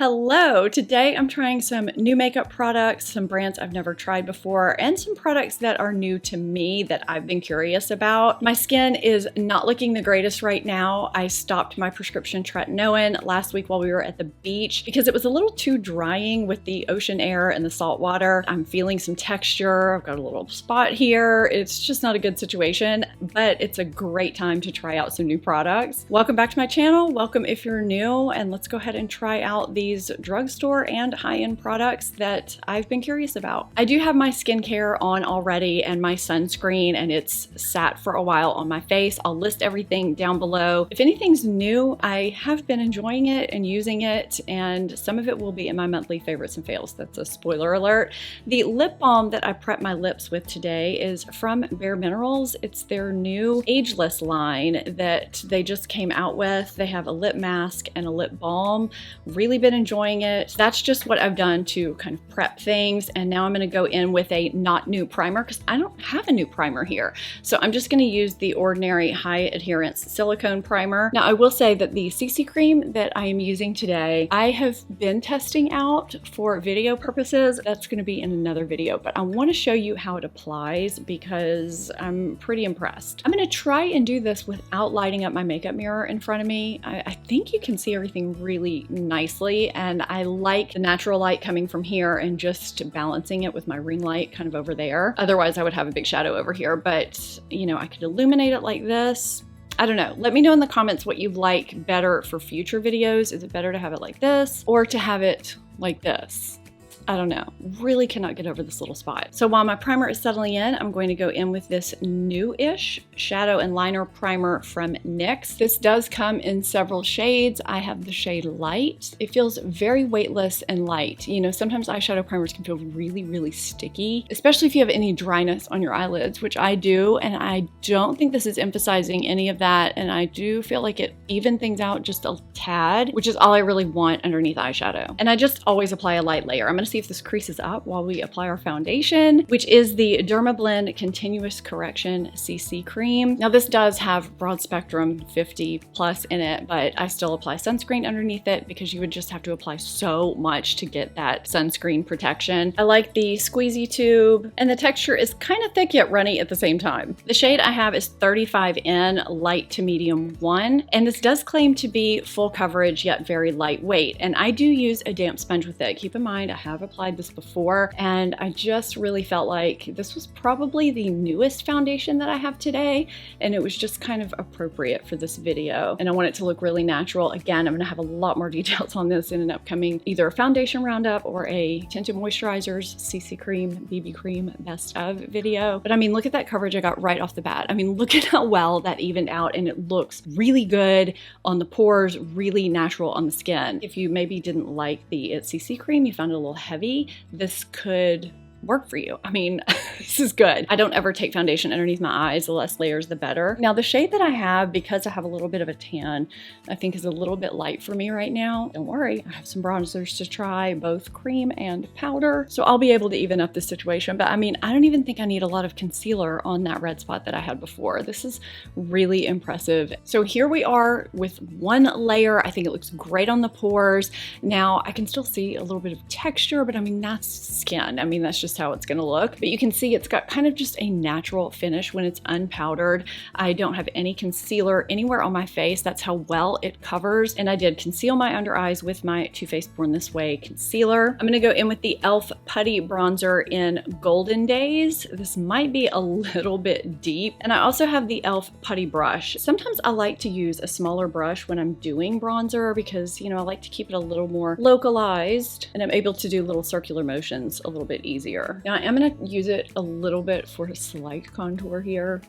Hello! Today I'm trying some new makeup products, some brands I've never tried before, and some products that are new to me that I've been curious about. My skin is not looking the greatest right now. I stopped my prescription tretinoin last week while we were at the beach because it was a little too drying with the ocean air and the salt water. I'm feeling some texture. I've got a little spot here. It's just not a good situation, but it's a great time to try out some new products. Welcome back to my channel. Welcome if you're new, and let's go ahead and try out these drugstore and high-end products that I've been curious about. I do have my skincare on already and my sunscreen, and it's sat for a while on my face. I'll list everything down below. If anything's new, I have been enjoying it and using it, and some of it will be in my monthly favorites and fails. That's a spoiler alert. The lip balm that I prep my lips with today is from Bare Minerals. It's their new ageless line that they just came out with. They have a lip mask and a lip balm. Really been enjoying it. That's just what I've done to kind of prep things, and now I'm going to go in with a not new primer because I don't have a new primer here. So I'm just going to use the ordinary high adherence silicone primer. Now I will say that the CC cream that I am using today, I have been testing out for video purposes. That's going to be in another video, but I want to show you how it applies because I'm pretty impressed. I'm going to try and do this without lighting up my makeup mirror in front of me. I think you can see everything really nicely, and I like the natural light coming from here and just balancing it with my ring light kind of over there. Otherwise I would have a big shadow over here, but you know, I could illuminate it like this. I don't know. Let me know in the comments what you'd like better for future videos. Is it better to have it like this or to have it like this? I don't know. Really cannot get over this little spot. So while my primer is settling in, I'm going to go in with this new-ish shadow and liner primer from NYX. This does come in several shades. I have the shade Light. It feels very weightless and light. You know, sometimes eyeshadow primers can feel really, really sticky, especially if you have any dryness on your eyelids, which I do, and I don't think this is emphasizing any of that, and I do feel like it evened things out just a tad, which is all I really want underneath eyeshadow. And I just always apply a light layer. I'm going to see if this creases up while we apply our foundation, which is the Dermablend Continuous Correction CC Cream. Now this does have broad spectrum 50 plus in it, but I still apply sunscreen underneath it because you would just have to apply so much to get that sunscreen protection. I like the squeezy tube, and the texture is kind of thick yet runny at the same time. The shade I have is 35N Light to Medium 1, and this does claim to be full coverage yet very lightweight, and I do use a damp sponge with it. Keep in mind I have applied this before, and I just really felt like this was probably the newest foundation that I have today, and it was just kind of appropriate for this video, and I want it to look really natural. Again, I'm going to have a lot more details on this in an upcoming either a foundation roundup or a tinted moisturizers, CC cream, BB cream best of video. But I mean, look at that coverage I got right off the bat. I mean, look at how well that evened out, and it looks really good on the pores, really natural on the skin. If you maybe didn't like the CC cream, you found it a little heavy, this could work for you. I mean, this is good. I don't ever take foundation underneath my eyes. The less layers, the better. Now the shade that I have, because I have a little bit of a tan, I think is a little bit light for me right now. Don't worry, I have some bronzers to try, both cream and powder. So I'll be able to even up this situation. But I mean, I don't even think I need a lot of concealer on that red spot that I had before. This is really impressive. So here we are with one layer. I think it looks great on the pores. Now I can still see a little bit of texture, but I mean, that's skin. I mean, that's just how it's gonna look. But you can see it's got kind of just a natural finish when it's unpowdered. I don't have any concealer anywhere on my face. That's how well it covers. And I did conceal my under eyes with my Too Faced Born This Way concealer. I'm gonna go in with the e.l.f. Putty Bronzer in Golden Days. This might be a little bit deep. And I also have the e.l.f. Putty brush. Sometimes I like to use a smaller brush when I'm doing bronzer because, you know, I like to keep it a little more localized, and I'm able to do little circular motions a little bit easier. Now I am going to use it a little bit for a slight contour here.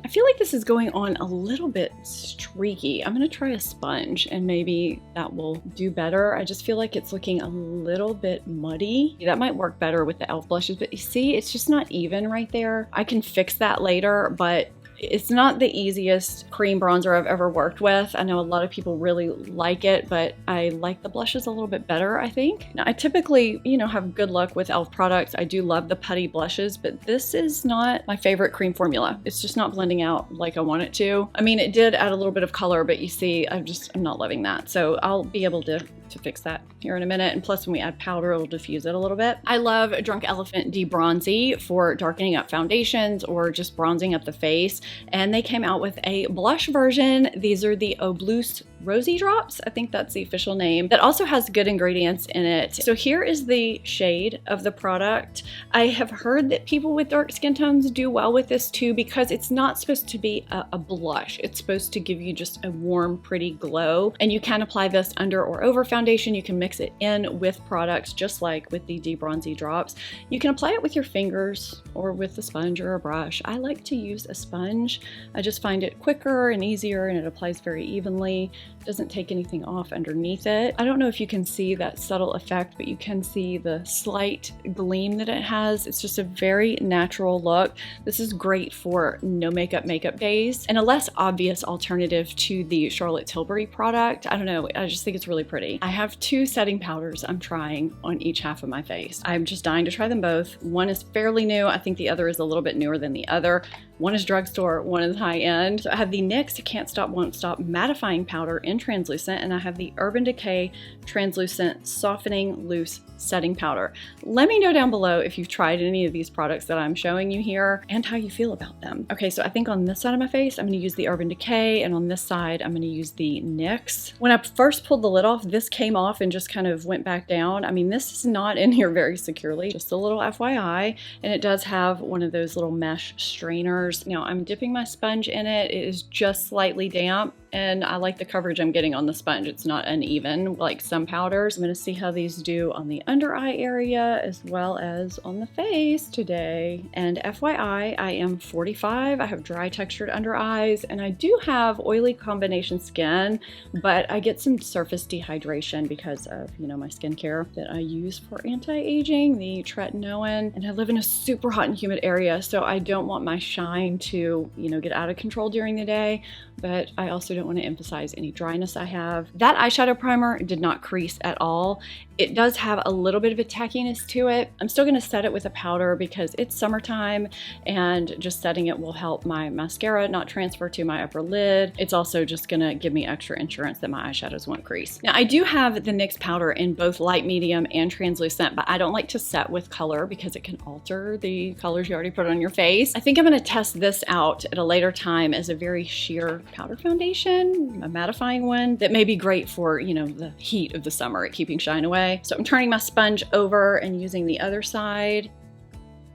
I feel like this is going on a little bit streaky. I'm going to try a sponge and maybe that will do better. I just feel like it's looking a little bit muddy. That might work better with the e.l.f. blushes, but you see, it's just not even right there. I can fix that later, but It's not the easiest cream bronzer I've ever worked with. I know a lot of people really like it, but I like the blushes a little bit better, I think. Now, I typically, have good luck with e.l.f. products. I do love the putty blushes, but this is not my favorite cream formula. It's just not blending out like I want it to. I mean, it did add a little bit of color, but you see, I'm not loving that. So I'll be able to fix that here in a minute. And plus, when we add powder, it'll diffuse it a little bit. I love Drunk Elephant De-Bronzy for darkening up foundations or just bronzing up the face. And they came out with a blush version. These are the Obluse Rosy drops. I think that's the official name. That also has good ingredients in it. So here is the shade of the product. I have heard that people with dark skin tones do well with this too, because it's not supposed to be a blush. It's supposed to give you just a warm, pretty glow. And you can apply this under or over foundation. You can mix it in with products, just like with the De-Bronzy drops. You can apply it with your fingers or with a sponge or a brush. I like to use a sponge. I just find it quicker and easier, and it applies very evenly. Doesn't take anything off underneath it. I don't know if you can see that subtle effect, but you can see the slight gleam that it has. It's just a very natural look. This is great for no makeup days, and a less obvious alternative to the Charlotte Tilbury product. I don't know, I just think it's really pretty. I have two setting powders I'm trying on each half of my face. I'm just dying to try them both. One is fairly new. I think the other is a little bit newer than the other. One is drugstore, one is high-end. So I have the NYX Can't Stop Won't Stop mattifying powder in translucent, and I have the Urban Decay translucent softening loose setting powder. Let me know down below if you've tried any of these products that I'm showing you here and how you feel about them. Okay, so I think on this side of my face, I'm gonna use the Urban Decay, and on this side, I'm gonna use the NYX. When I first pulled the lid off, this came off and just kind of went back down. I mean, this is not in here very securely, just a little FYI, and it does have one of those little mesh strainers. Now I'm dipping my sponge in it. It is just slightly damp, and I like the coverage I'm getting on the sponge. It's not uneven like some powders. I'm gonna see how these do on the under eye area as well as on the face today. And FYI, I am 45. I have dry textured under eyes, and I do have oily combination skin, but I get some surface dehydration because of, my skincare that I use for anti-aging, the tretinoin, and I live in a super hot and humid area, so I don't want my shine to, get out of control during the day, but I also don't want to emphasize any dryness I have. That eyeshadow primer did not crease at all. It does have a little bit of a tackiness to it. I'm still going to set it with a powder because it's summertime, and just setting it will help my mascara not transfer to my upper lid. It's also just going to give me extra insurance that my eyeshadows won't crease. Now, I do have the NYX powder in both light medium and translucent, but I don't like to set with color because it can alter the colors you already put on your face. I think I'm going to test this out at a later time as a very sheer powder foundation, a mattifying one that may be great for, the heat of the summer at keeping shine away. So I'm turning my sponge over and using the other side.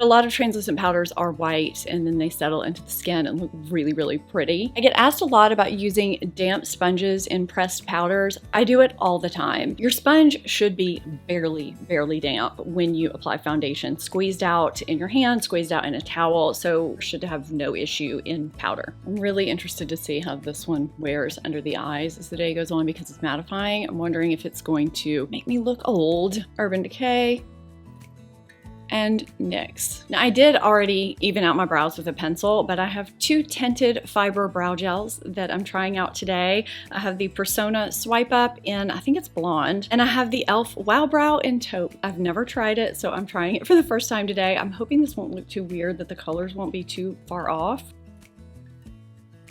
A lot of translucent powders are white, and then they settle into the skin and look really, really pretty. I get asked a lot about using damp sponges in pressed powders. I do it all the time. Your sponge should be barely damp when you apply foundation. Squeezed out in your hand, squeezed out in a towel, so should have no issue in powder. I'm really interested to see how this one wears under the eyes as the day goes on because it's mattifying. I'm wondering if it's going to make me look old. Urban Decay and NYX. Now, I did already even out my brows with a pencil, but I have two tinted fiber brow gels that I'm trying out today. I have the Persona Swipe Up in, I think it's blonde, and I have the e.l.f. Wow Brow in taupe. I've never tried it, so I'm trying it for the first time today. I'm hoping this won't look too weird, that the colors won't be too far off.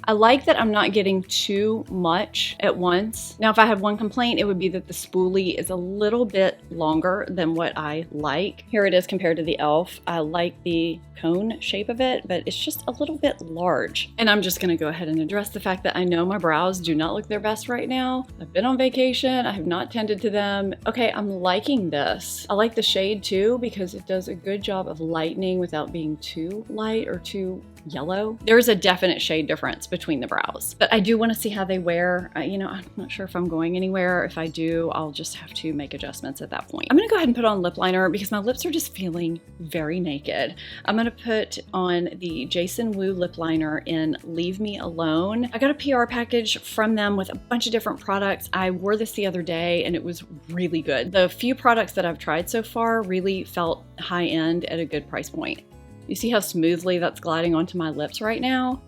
I like that I'm not getting too much at once. Now, if I had one complaint, it would be that the spoolie is a little bit longer than what I like. Here it is compared to the e.l.f. I like the cone shape of it, but it's just a little bit large. And I'm just gonna go ahead and address the fact that I know my brows do not look their best right now. I've been on vacation, I have not tended to them. Okay, I'm liking this. I like the shade too because it does a good job of lightening without being too light or too yellow. There's a definite shade difference between the brows, but I do want to see how they wear. I'm not sure if I'm going anywhere. If I do, I'll just have to make adjustments at that point. I'm gonna go ahead and put on lip liner because my lips are just feeling very naked. I'm gonna put on the Jason Wu lip liner in Leave Me Alone. I got a PR package from them with a bunch of different products. I wore this the other day and it was really good. The few products that I've tried so far really felt high end at a good price point. You see how smoothly that's gliding onto my lips right now?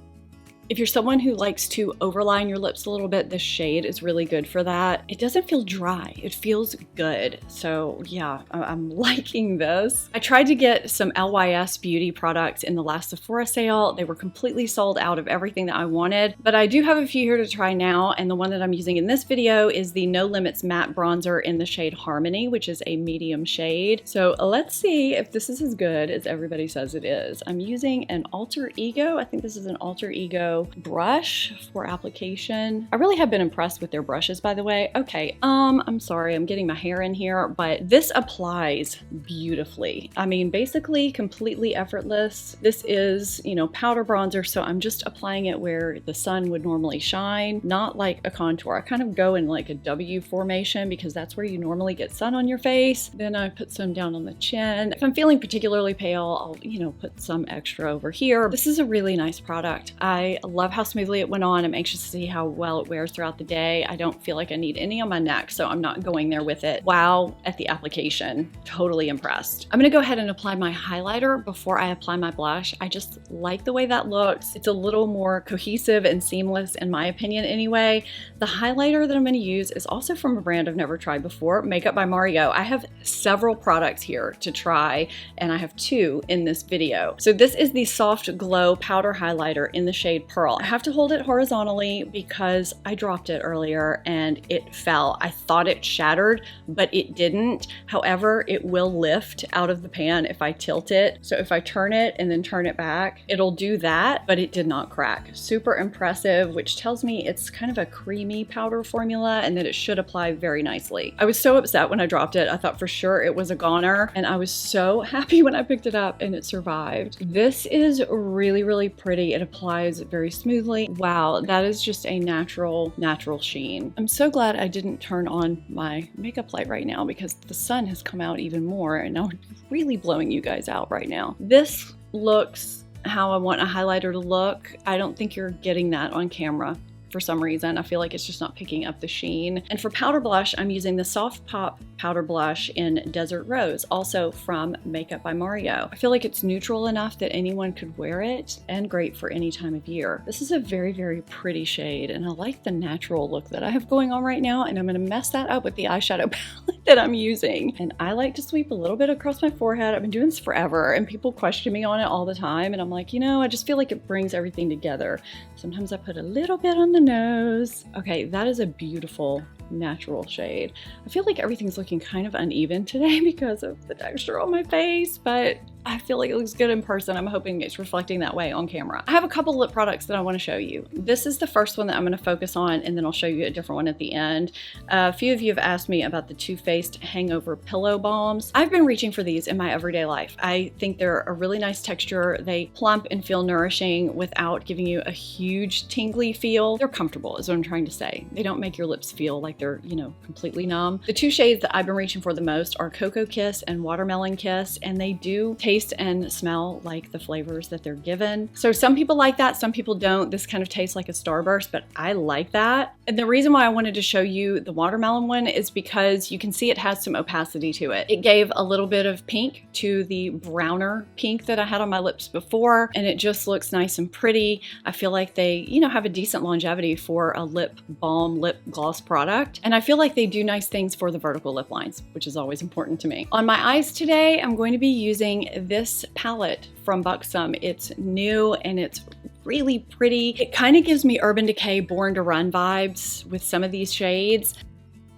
If you're someone who likes to overline your lips a little bit, this shade is really good for that. It doesn't feel dry, it feels good. So yeah, I'm liking this. I tried to get some LYS Beauty products in the last Sephora sale. They were completely sold out of everything that I wanted, but I do have a few here to try now, and the one that I'm using in this video is the No Limits Matte Bronzer in the shade Harmony, which is a medium shade. So let's see if this is as good as everybody says it is. I'm using an Alter Ego. I think this is an Alter Ego brush for application. I really have been impressed with their brushes, by the way. Okay, I'm sorry, I'm getting my hair in here, but this applies beautifully. I mean, basically completely effortless. This is, you know, powder bronzer, so I'm just applying it where the sun would normally shine, not like a contour. I kind of go in like a W formation because that's where you normally get sun on your face. Then I put some down on the chin. If I'm feeling particularly pale, I'll, you know, put some extra over here. This is a really nice product. I love how smoothly it went on. I'm anxious to see how well it wears throughout the day. I don't feel like I need any on my neck, so I'm not going there with it. Wow, at the application, totally impressed. I'm gonna go ahead and apply my highlighter before I apply my blush. I just like the way that looks. It's a little more cohesive and seamless in my opinion anyway. The highlighter that I'm gonna use is also from a brand I've never tried before, Makeup by Mario. I have several products here to try, and I have two in this video. So this is the Soft Glow Powder Highlighter in the shade Pearl. I have to hold it horizontally because I dropped it earlier and it fell. I thought it shattered, but it didn't. However, it will lift out of the pan if I tilt it. So if I turn it and then turn it back, it'll do that, but it did not crack. Super impressive, which tells me it's kind of a creamy powder formula and that it should apply very nicely. I was so upset when I dropped it. I thought for sure it was a goner, and I was so happy when I picked it up and it survived. This is really, really pretty. It applies very smoothly. Wow, that is just a natural sheen. I'm so glad I didn't turn on my makeup light right now because the sun has come out even more and now it's really blowing you guys out right now. This looks how I want a highlighter to look. I don't think you're getting that on camera. For some reason, I feel like it's just not picking up the sheen. And for powder blush, I'm using the Soft Pop powder blush in Desert Rose, also from Makeup by Mario. I feel like it's neutral enough that anyone could wear it and great for any time of year. This is a very, very pretty shade, and I like the natural look that I have going on right now, and I'm gonna mess that up with the eyeshadow palette that I'm using. And I like to sweep a little bit across my forehead. I've been doing this forever, and people question me on it all the time, and I'm like, you know, I just feel like it brings everything together. Sometimes I put a little bit on the nose. Okay, that is a beautiful natural shade. I feel like everything's looking kind of uneven today because of the texture on my face, but I feel like it looks good in person. I'm hoping it's reflecting that way on camera. I have a couple lip products that I want to show you. This is the first one that I'm going to focus on, and then I'll show you a different one at the end. A few of you have asked me about the Too Faced Hangover Pillow Balms. I've been reaching for these in my everyday life. I think they're a really nice texture. They plump and feel nourishing without giving you a huge tingly feel. They're comfortable is what I'm trying to say. They don't make your lips feel like they're, you know, completely numb. The two shades that I've been reaching for the most are Cocoa Kiss and Watermelon Kiss, and they do taste and smell like the flavors that they're given. So some people like that, some people don't. This kind of tastes like a Starburst, but I like that. And the reason why I wanted to show you the watermelon one is because you can see it has some opacity to it. It gave a little bit of pink to the browner pink that I had on my lips before, and it just looks nice and pretty. I feel like they, you know, have a decent longevity for a lip balm, lip gloss product. And I feel like they do nice things for the vertical lip lines, which is always important to me. On my eyes today, I'm going to be using this palette from Buxom. It's new and it's really pretty. It kind of gives me Urban Decay Born to Run vibes with some of these shades.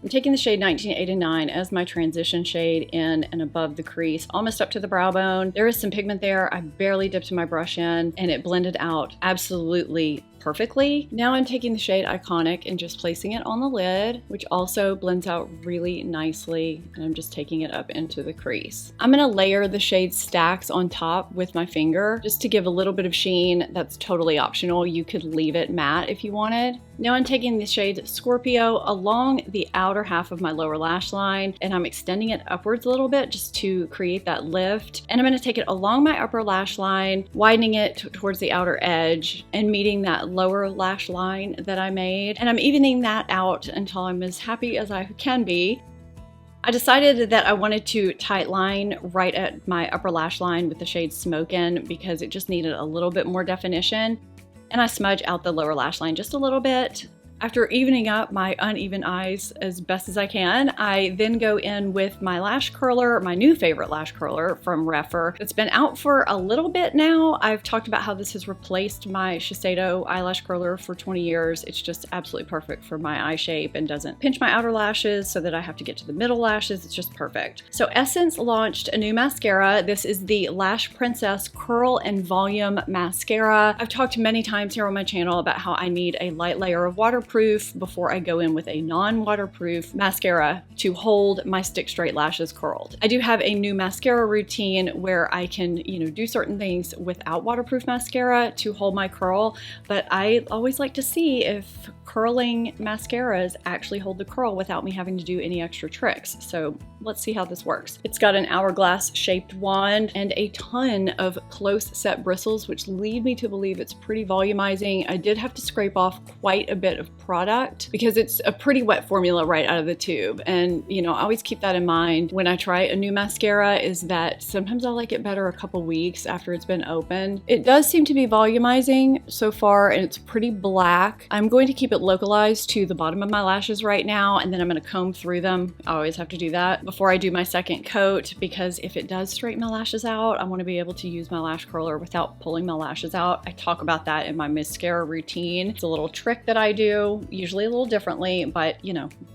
I'm taking the shade 1989 as my transition shade in and above the crease, almost up to the brow bone. There is some pigment there. I barely dipped my brush in and it blended out absolutely perfectly. Now I'm taking the shade Iconic and just placing it on the lid, which also blends out really nicely, and I'm just taking it up into the crease. I'm gonna layer the shade Stacks on top with my finger just to give a little bit of sheen. That's totally optional. You could leave it matte if you wanted. Now I'm taking the shade Scorpio along the outer half of my lower lash line, and I'm extending it upwards a little bit just to create that lift. And I'm gonna take it along my upper lash line, widening it towards the outer edge and meeting that lower lash line that I made. And I'm evening that out until I'm as happy as I can be. I decided that I wanted to tight line right at my upper lash line with the shade Smokin' because it just needed a little bit more definition. and I smudge out the lower lash line just a little bit. After evening up my uneven eyes as best as I can, I then go in with my lash curler, my new favorite lash curler from Refer. It's been out for a little bit now. I've talked about how this has replaced my Shiseido eyelash curler for 20 years. It's just absolutely perfect for my eye shape and doesn't pinch my outer lashes so that I have to get to the middle lashes. It's just perfect. So Essence launched a new mascara. This is the Lash Princess Curl and Volume Mascara. I've talked many times here on my channel about how I need a light layer of waterproof before I go in with a non-waterproof mascara to hold my stick straight lashes curled. I do have a new mascara routine where I can, do certain things without waterproof mascara to hold my curl, but I always like to see if curling mascaras actually hold the curl without me having to do any extra tricks. So let's see how this works. It's got an hourglass shaped wand and a ton of close set bristles, which lead me to believe it's pretty volumizing. I did have to scrape off quite a bit of product because it's a pretty wet formula right out of the tube. And I always keep that in mind when I try a new mascara, is that sometimes I like it better a couple weeks after it's been opened. It does seem to be volumizing so far, and it's pretty black. I'm going to keep it localized to the bottom of my lashes right now, and then I'm going to comb through them. I always have to do that before I do my second coat, because if it does straighten my lashes out, I want to be able to use my lash curler without pulling my lashes out. I talk about that in my mascara routine. It's a little trick that I do, usually a little differently, but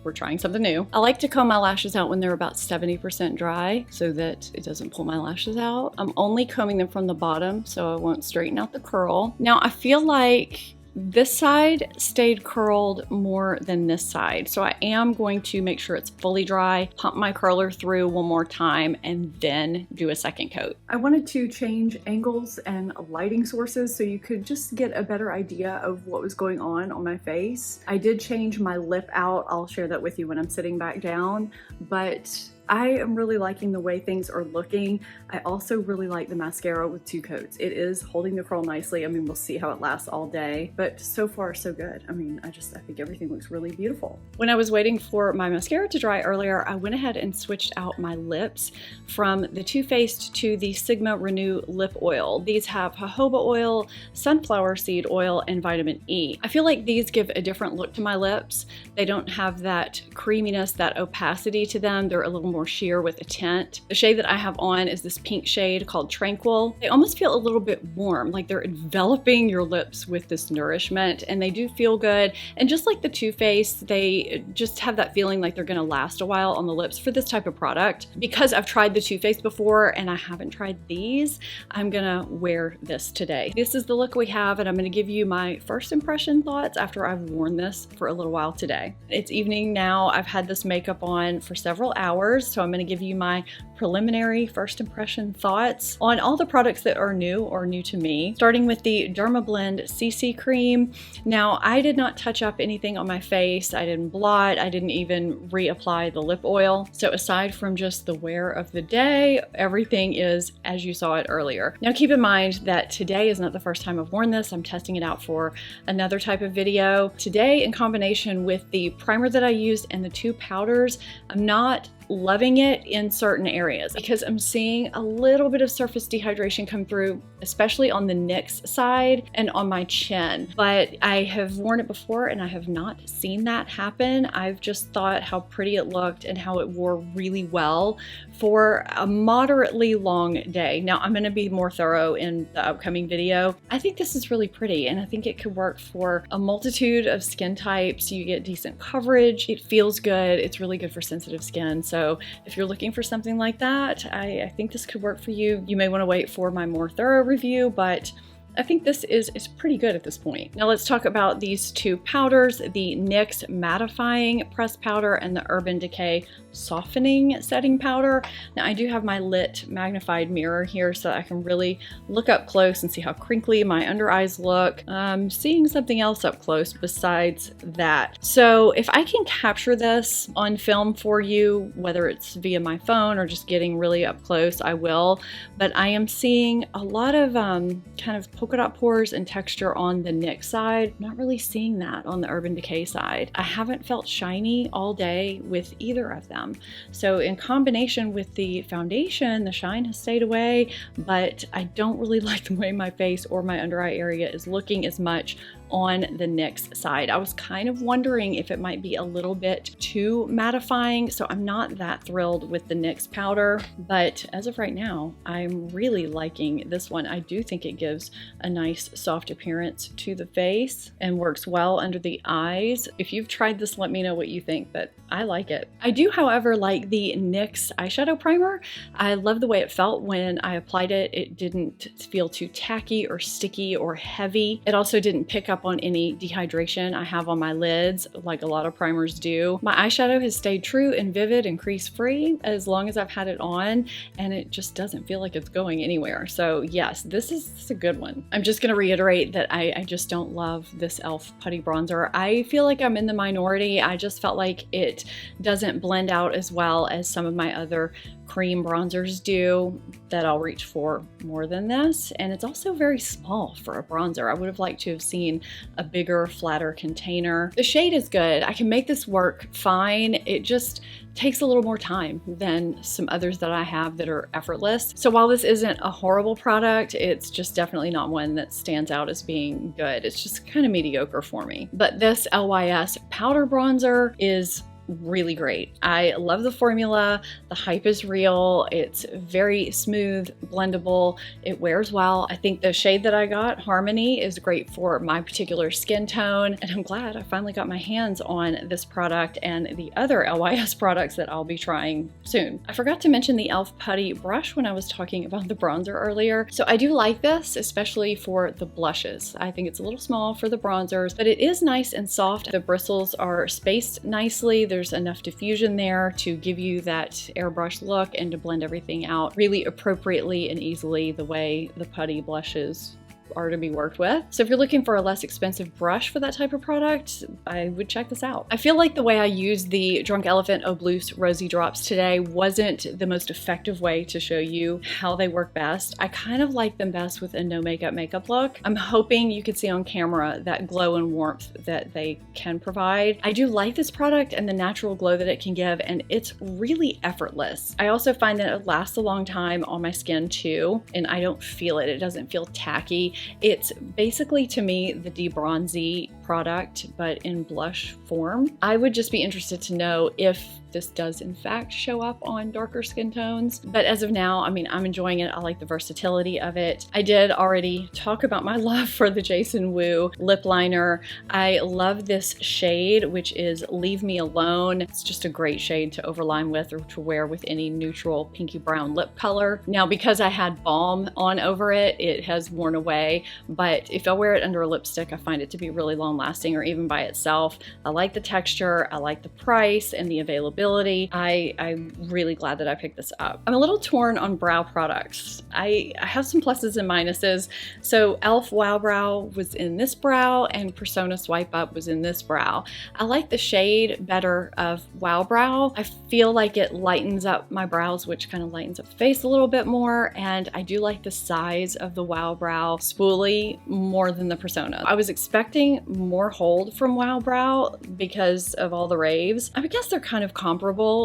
we're trying something new. I like to comb my lashes out when they're about 70% dry so that it doesn't pull my lashes out. I'm only combing them from the bottom so I won't straighten out the curl. Now I feel like this side stayed curled more than this side, so I am going to make sure it's fully dry, pump my curler through one more time, and then do a second coat. I wanted to change angles and lighting sources so you could just get a better idea of what was going on my face. I did change my lip out. I'll share that with you when I'm sitting back down, but I am really liking the way things are looking. I also really like the mascara with 2 coats. It is holding the curl nicely. I mean, we'll see how it lasts all day, but so far so good. I mean, I think everything looks really beautiful. When I was waiting for my mascara to dry earlier, I went ahead and switched out my lips from the Too Faced to the Sigma Renew Lip Oil. These have jojoba oil, sunflower seed oil, and vitamin E. I feel like these give a different look to my lips. They don't have that creaminess, that opacity to them. They're a little more sheer with a tint. The shade that I have on is this pink shade called Tranquil. They almost feel a little bit warm, like they're enveloping your lips with this nourishment, and they do feel good. And just like the Too Faced, they just have that feeling like they're gonna last a while on the lips for this type of product. Because I've tried the Too Faced before and I haven't tried these, I'm gonna wear this today. This is the look we have, and I'm gonna give you my first impression thoughts after I've worn this for a little while today. It's evening now. I've had this makeup on for several hours, so I'm going to give you my preliminary first impression thoughts on all the products that are new or new to me, starting with the Dermablend CC Cream. Now, I did not touch up anything on my face. I didn't blot. I didn't even reapply the lip oil. So aside from just the wear of the day, everything is as you saw it earlier. Now, keep in mind that today is not the first time I've worn this. I'm testing it out for another type of video. Today, in combination with the primer that I used and the 2 powders, I'm not loving it in certain areas because I'm seeing a little bit of surface dehydration come through, especially on the NYX side and on my chin. But I have worn it before and I have not seen that happen. I've just thought how pretty it looked and how it wore really well for a moderately long day. Now, I'm going to be more thorough in the upcoming video. I think this is really pretty, and I think it could work for a multitude of skin types. You get decent coverage. It feels good. It's really good for sensitive skin. So if you're looking for something like that, I think this could work for you. You may want to wait for my more thorough review, but I think this is pretty good at this point. Now let's talk about these 2 powders, the NYX Mattifying Pressed Powder and the Urban Decay Softening Setting Powder. Now I do have my lit magnified mirror here so I can really look up close and see how crinkly my under eyes look. I'm seeing something else up close besides that. So if I can capture this on film for you, whether it's via my phone or just getting really up close, I will. But I am seeing a lot of kind of polka dot pores and texture on the NYX side. I'm not really seeing that on the Urban Decay side. I haven't felt shiny all day with either of them. So in combination with the foundation, the shine has stayed away, but I don't really like the way my face or my under eye area is looking as much on the NYX side. I was kind of wondering if it might be a little bit too mattifying, so I'm not that thrilled with the NYX powder, but as of right now, I'm really liking this one. I do think it gives a nice soft appearance to the face and works well under the eyes. If you've tried this, let me know what you think, but I like it. I do, however, like the NYX eyeshadow primer. I love the way it felt when I applied it. It didn't feel too tacky or sticky or heavy. It also didn't pick up on any dehydration I have on my lids like a lot of primers do. My eyeshadow has stayed true and vivid and crease free as long as I've had it on, and it just doesn't feel like it's going anywhere. So yes, this is a good one. I'm just gonna reiterate that I just don't love this e.l.f. putty bronzer. I feel like I'm in the minority. I just felt like it doesn't blend out as well as some of my other cream bronzers do that I'll reach for more than this. And it's also very small for a bronzer. I would have liked to have seen a bigger, flatter container. The shade is good. I can make this work fine. It just takes a little more time than some others that I have that are effortless. So while this isn't a horrible product, it's just definitely not one that stands out as being good. It's just kind of mediocre for me. But this LYS powder bronzer is really great. I love the formula. The hype is real. It's very smooth, blendable. It wears well. I think the shade that I got, Harmony, is great for my particular skin tone. And I'm glad I finally got my hands on this product and the other LYS products that I'll be trying soon. I forgot to mention the e.l.f. putty brush when I was talking about the bronzer earlier. So I do like this, especially for the blushes. I think it's a little small for the bronzers, but it is nice and soft. The bristles are spaced nicely. There's enough diffusion there to give you that airbrush look and to blend everything out really appropriately and easily the way the putty blushes are to be worked with. So if you're looking for a less expensive brush for that type of product, I would check this out. I feel like the way I used the Drunk Elephant Eau Bleu's Rosy drops today wasn't the most effective way to show you how they work best. I kind of like them best with a no makeup look. I'm hoping you could see on camera that glow and warmth that they can provide. I do like this product and the natural glow that it can give, and it's really effortless. I also find that it lasts a long time on my skin too, and I don't feel it. It doesn't feel tacky. It's basically, to me, the debronzy product, but in blush form. I would just be interested to know if this does in fact show up on darker skin tones. But as of now, I mean, I'm enjoying it. I like the versatility of it. I did already talk about my love for the Jason Wu lip liner. I love this shade, which is Leave Me Alone. It's just a great shade to overline with or to wear with any neutral pinky brown lip color. Now, because I had Balm on over it, it has worn away, but if I wear it under a lipstick, I find it to be really long lasting, or even by itself. I like the texture, I like the price and the availability. I'm really glad that I picked this up. I'm a little torn on brow products. I have some pluses and minuses. So e.l.f. Wow Brow was in this brow and Persona Swipe Up was in this brow. I like the shade better of Wow Brow. I feel like it lightens up my brows, which kind of lightens up the face a little bit more, and I do like the size of the Wow Brow spoolie more than the Persona. I was expecting more hold from Wow Brow because of all the raves. I guess they're kind of comparable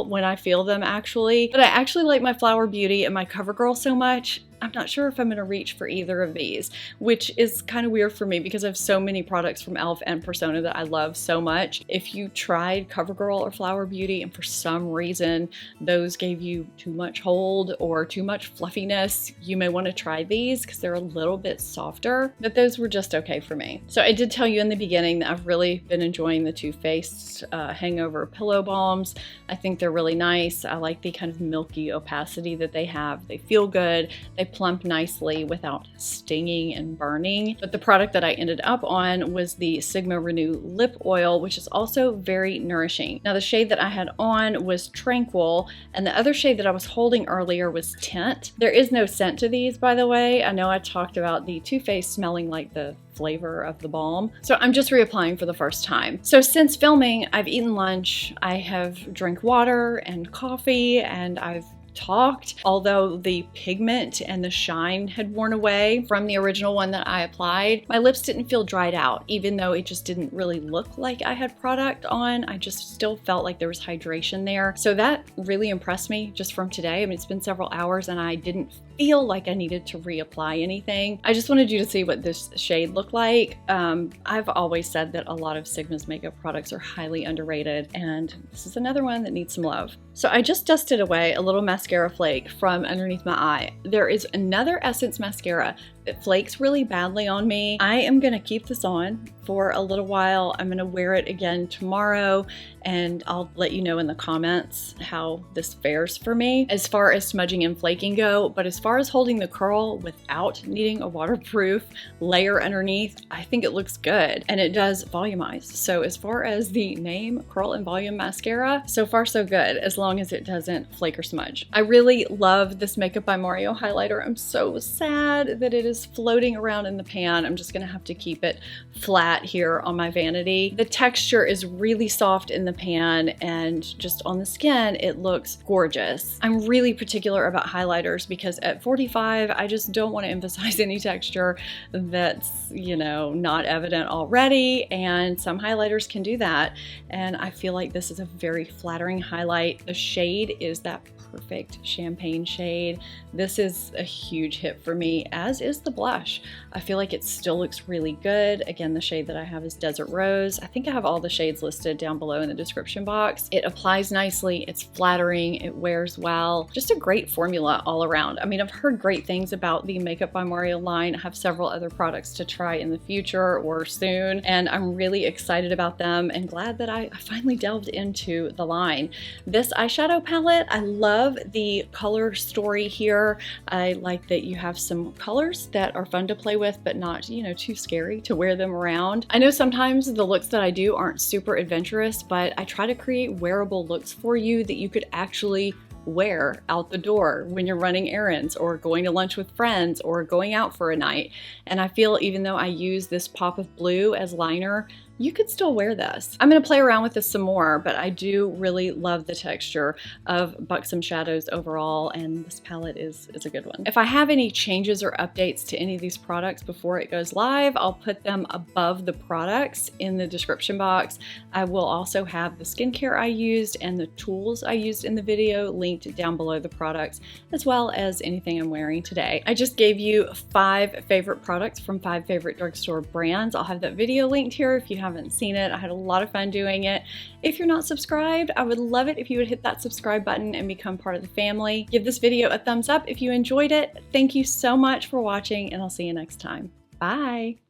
when I feel them actually, but I actually like my Flower Beauty and my CoverGirl so much. I'm not sure if I'm gonna reach for either of these, which is kind of weird for me because I have so many products from e.l.f. and Persona that I love so much. If you tried CoverGirl or Flower Beauty and for some reason those gave you too much hold or too much fluffiness, you may want to try these because they're a little bit softer, but those were just okay for me. So I did tell you in the beginning that I've really been enjoying the Too Faced Hangover Pillow Balms. I think they're really nice. I like the kind of milky opacity that they have. They feel good. They plump nicely without stinging and burning. But the product that I ended up on was the Sigma Renew Lip Oil, which is also very nourishing. Now the shade that I had on was Tranquil, and the other shade that I was holding earlier was Tint. There is no scent to these, by the way. I know I talked about the Too Faced smelling like the flavor of the balm. So I'm just reapplying for the first time. So since filming, I've eaten lunch, I have drank water and coffee, and I've talked. Although the pigment and the shine had worn away from the original one that I applied, my lips didn't feel dried out. Even though it just didn't really look like I had product on, I just still felt like there was hydration there. So that really impressed me just from today. I mean, it's been several hours and I didn't feel like I needed to reapply anything. I just wanted you to see what this shade looked like. I've always said that a lot of Sigma's makeup products are highly underrated, and this is another one that needs some love. So I just dusted away a little mascara flake from underneath my eye. There is another Essence mascara that flakes really badly on me. I am gonna keep this on for a little while. I'm gonna wear it again tomorrow, and I'll let you know in the comments how this fares for me as far as smudging and flaking go. But as far as holding the curl without needing a waterproof layer underneath, I think it looks good, and it does volumize. So as far as the name Curl and Volume Mascara, so far so good, as long as it doesn't flake or smudge. I really love this Makeup by Mario highlighter. I'm so sad that it is floating around in the pan. I'm just gonna have to keep it flat here on my vanity. The texture is really soft in the pan, and just on the skin it looks gorgeous. I'm really particular about highlighters because at 45 I just don't want to emphasize any texture that's, you know, not evident already, and some highlighters can do that, and I feel like this is a very flattering highlight. The shade is that perfect champagne shade. This is a huge hit for me, as is the blush. I feel like it still looks really good. Again, the shade that I have is Desert Rose. I think I have all the shades listed down below in the description box. It applies nicely, it's flattering, it wears well. Just a great formula all around. I mean, I've heard great things about the Makeup by Mario line. I have several other products to try in the future or soon, and I'm really excited about them and glad that I finally delved into the line. This eyeshadow palette, I love the color story here. I like that you have some colors that are fun to play with, but not, you know, too scary to wear them around. I know sometimes the looks that I do aren't super adventurous, but I try to create wearable looks for you that you could actually wear out the door when you're running errands or going to lunch with friends or going out for a night. And I feel even though I use this pop of blue as liner, you could still wear this. I'm gonna play around with this some more, but I do really love the texture of Buxom Shadows overall, and this palette is a good one. If I have any changes or updates to any of these products before it goes live, I'll put them above the products in the description box. I will also have the skincare I used and the tools I used in the video linked down below the products, as well as anything I'm wearing today. I just gave you 5 favorite products from 5 favorite drugstore brands. I'll have that video linked here if you haven't seen it. I had a lot of fun doing it. If you're not subscribed, I would love it if you would hit that subscribe button and become part of the family. Give this video a thumbs up if you enjoyed it. Thank you so much for watching, and I'll see you next time. Bye.